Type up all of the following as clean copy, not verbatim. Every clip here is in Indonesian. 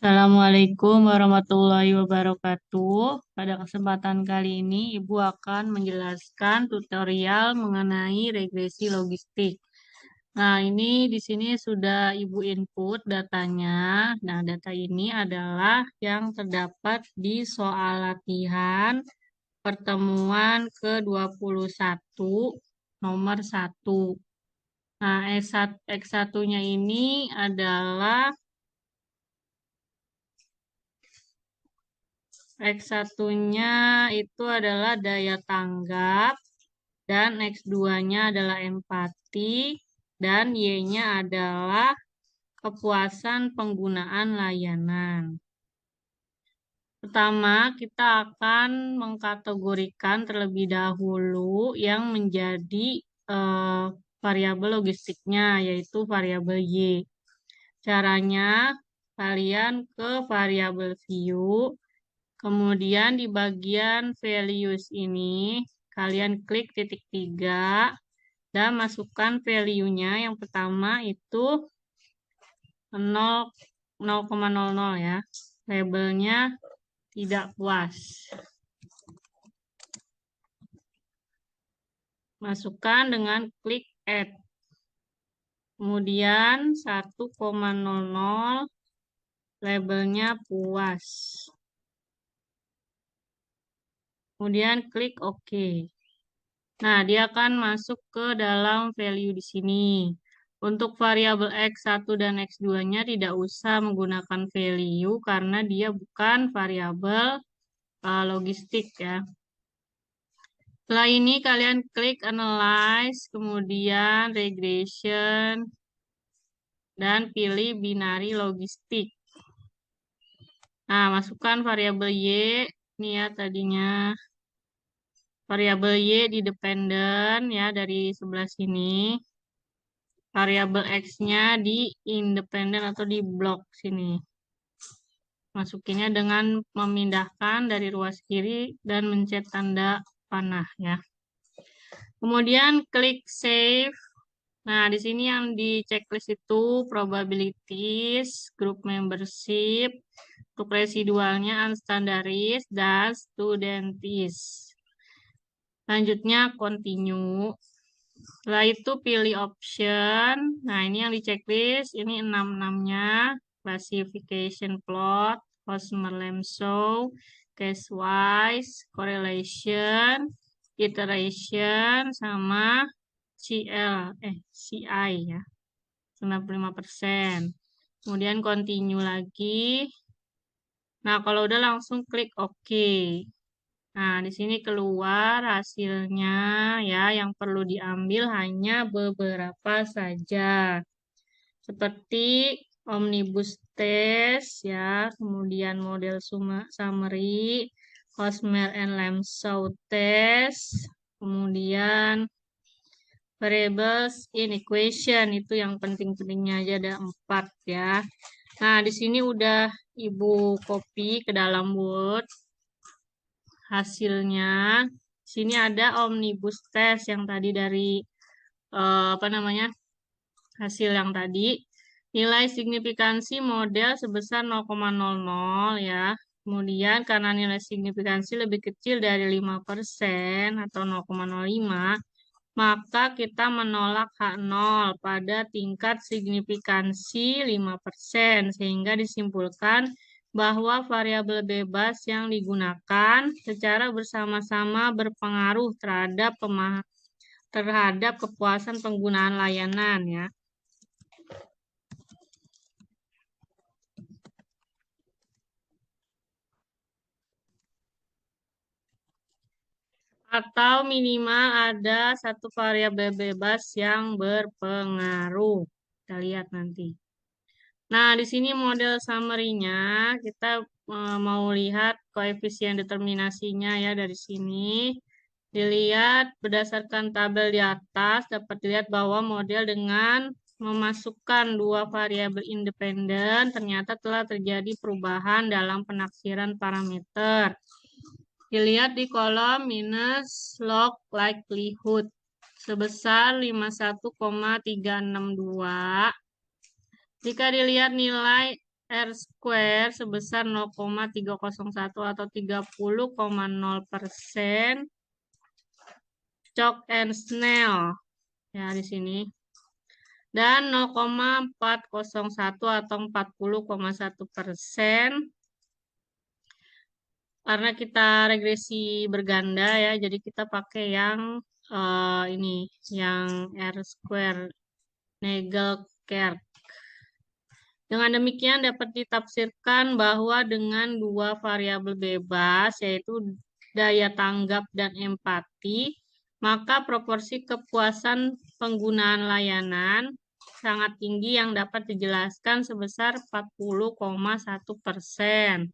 Assalamualaikum warahmatullahi wabarakatuh. Pada kesempatan kali ini, Ibu akan menjelaskan tutorial mengenai regresi logistik. Nah, ini di sini sudah Ibu input datanya. Nah, data ini adalah yang terdapat di soal latihan pertemuan ke-21 nomor 1. Nah, X1-nya ini adalah X1-nya itu adalah daya tanggap, dan X2-nya adalah empati, dan Y-nya adalah kepuasan penggunaan layanan. Pertama, kita akan mengkategorikan terlebih dahulu yang menjadi variabel logistiknya, yaitu variabel Y. Caranya, kalian ke variabel view, kemudian di bagian values ini, kalian klik titik 3 dan masukkan value-nya. Yang pertama itu 0,00 ya. Labelnya tidak puas. Masukkan dengan klik add. Kemudian 1,00 labelnya puas. Kemudian klik OK. Nah, dia akan masuk ke dalam value di sini. Untuk variabel X1 dan X2-nya tidak usah menggunakan value karena dia bukan variabel logistik ya. Setelah ini kalian klik analyze, kemudian regression, dan pilih binary logistik. Nah, masukkan variabel Y, ini ya tadinya. Variabel Y di dependent ya dari sebelah sini. Variabel X-nya di independent atau di blok sini. Masukinnya dengan memindahkan dari ruas kiri dan mencet tanda panah ya. Kemudian klik save. Nah, di sini yang di checklist itu probabilities, group membership, untuk residualnya unstandaris, dan studentis. Selanjutnya continue. Setelah itu pilih option. Nah, ini yang di checklist. Ini 6-6-nya. Classification plot, Hosmer Lemshow, case wise, correlation, iteration, sama CI ya. 95%. Kemudian continue lagi. Nah, kalau udah langsung klik OK. Nah, di sini keluar hasilnya ya, yang perlu diambil hanya beberapa saja. Seperti omnibus test ya, kemudian model summary, Hosmer and Lemshow test, kemudian variables in equation, itu yang penting-pentingnya aja ada 4 ya. Nah, di sini udah Ibu copy ke dalam Word hasilnya. Di sini ada omnibus test yang tadi dari hasil yang tadi. Nilai signifikansi model sebesar 0,00 ya. Kemudian karena nilai signifikansi lebih kecil dari 5% atau 0,05, maka kita menolak H0 pada tingkat signifikansi 5%, sehingga disimpulkan bahwa variabel bebas yang digunakan secara bersama-sama berpengaruh terhadap kepuasan penggunaan layanan ya. Atau minimal ada satu variabel bebas yang berpengaruh. Kita lihat nanti. Nah, di sini model summary-nya kita mau lihat koefisien determinasinya ya dari sini. Dilihat berdasarkan tabel di atas, dapat dilihat bahwa model dengan memasukkan dua variabel independen ternyata telah terjadi perubahan dalam penaksiran parameter. Dilihat di kolom minus log likelihood sebesar 51,362. Jika dilihat nilai R square sebesar 0,301 atau 30,0%. Chalk and Snell ya di sini. Dan 0,401 atau 40,1%. Karena kita regresi berganda ya, jadi kita pakai yang ini, yang R square Nagelkerk. Dengan demikian dapat ditafsirkan bahwa dengan dua variabel bebas, yaitu daya tanggap dan empati, maka proporsi kepuasan penggunaan layanan sangat tinggi yang dapat dijelaskan sebesar 40,1%.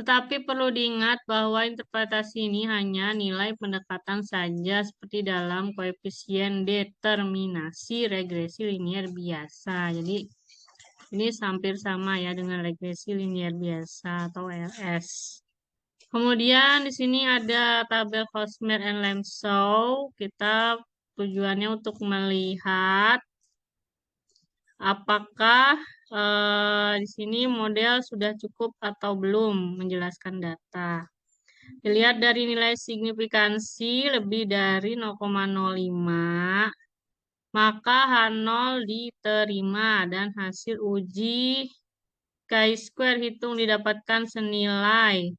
Tetapi perlu diingat bahwa interpretasi ini hanya nilai pendekatan saja seperti dalam koefisien determinasi regresi linier biasa. Jadi ini hampir sama ya dengan regresi linier biasa atau LS. Kemudian di sini ada tabel Hosmer and Lemsau. Kita tujuannya untuk melihat apakah di sini model sudah cukup atau belum menjelaskan data. Dilihat dari nilai signifikansi lebih dari 0,05, maka H0 diterima dan hasil uji chi-square hitung didapatkan senilai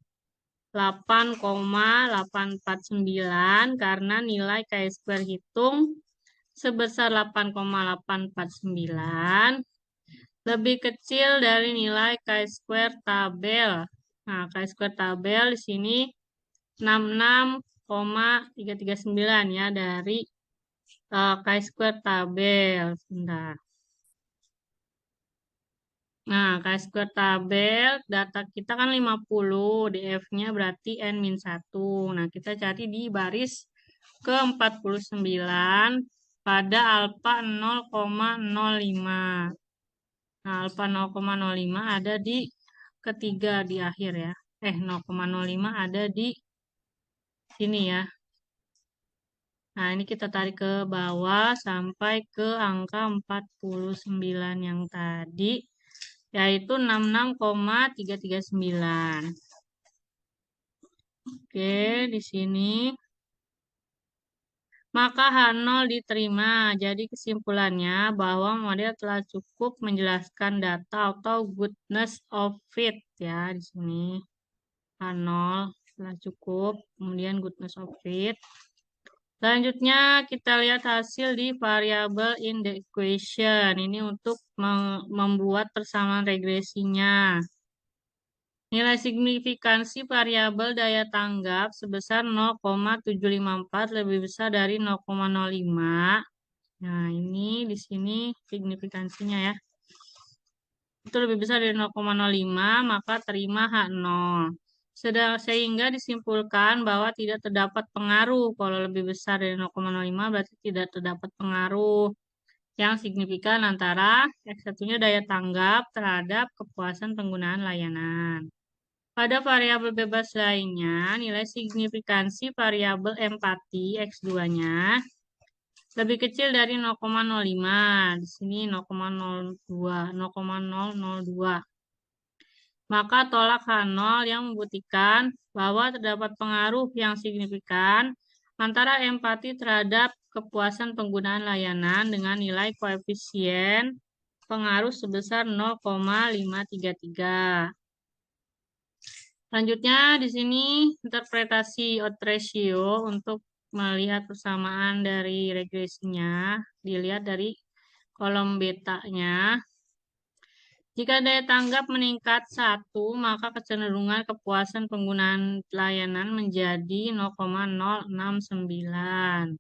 8,849 karena nilai chi-square hitung sebesar 8,849 lebih kecil dari nilai chi-square tabel. Nah, chi-square tabel di sini 66,339 ya dari chi-square tabel. Sebentar. Nah, chi-square tabel data kita kan 50, df-nya berarti n-1. Nah, kita cari di baris ke-49 pada alfa 0,05. Nah, alfa 0,05 ada di ketiga di akhir ya. 0,05 ada di sini ya. Nah, ini kita tarik ke bawah sampai ke angka 49 yang tadi, yaitu 66,339. Oke, di sini. Maka H0 diterima. Jadi kesimpulannya bahwa model telah cukup menjelaskan data atau goodness of fit ya di sini. H0 telah cukup, kemudian goodness of fit. Selanjutnya kita lihat hasil di variable in the equation. Ini untuk membuat persamaan regresinya. Nilai signifikansi variabel daya tanggap sebesar 0,754 lebih besar dari 0,05. Nah, ini di sini signifikansinya ya. Itu lebih besar dari 0,05, maka terima H0. Sehingga disimpulkan bahwa tidak terdapat pengaruh. Kalau lebih besar dari 0,05 berarti tidak terdapat pengaruh yang signifikan antara X1-nya daya tanggap terhadap kepuasan penggunaan layanan. Pada variabel bebas lainnya, nilai signifikansi variabel empati X2-nya lebih kecil dari 0,05. Di sini 0,02. Maka tolak H0 yang membuktikan bahwa terdapat pengaruh yang signifikan antara empati terhadap kepuasan penggunaan layanan dengan nilai koefisien pengaruh sebesar 0,533. Selanjutnya di sini interpretasi odds ratio untuk melihat persamaan dari regresinya. Dilihat dari kolom betanya. Jika daya tanggap meningkat 1, maka kecenderungan kepuasan penggunaan layanan menjadi 0,069.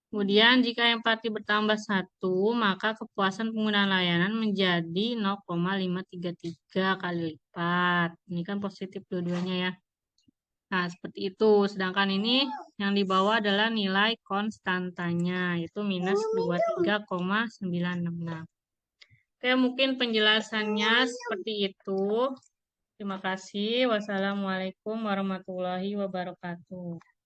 Kemudian jika empati bertambah 1, maka kepuasan penggunaan layanan menjadi 0,533 kali lipat. Ini kan positif dua-duanya ya. Nah, seperti itu. Sedangkan ini yang di bawah adalah nilai konstantanya, yaitu minus 23,966. Oke, mungkin penjelasannya seperti itu. Terima kasih. Wassalamualaikum warahmatullahi wabarakatuh.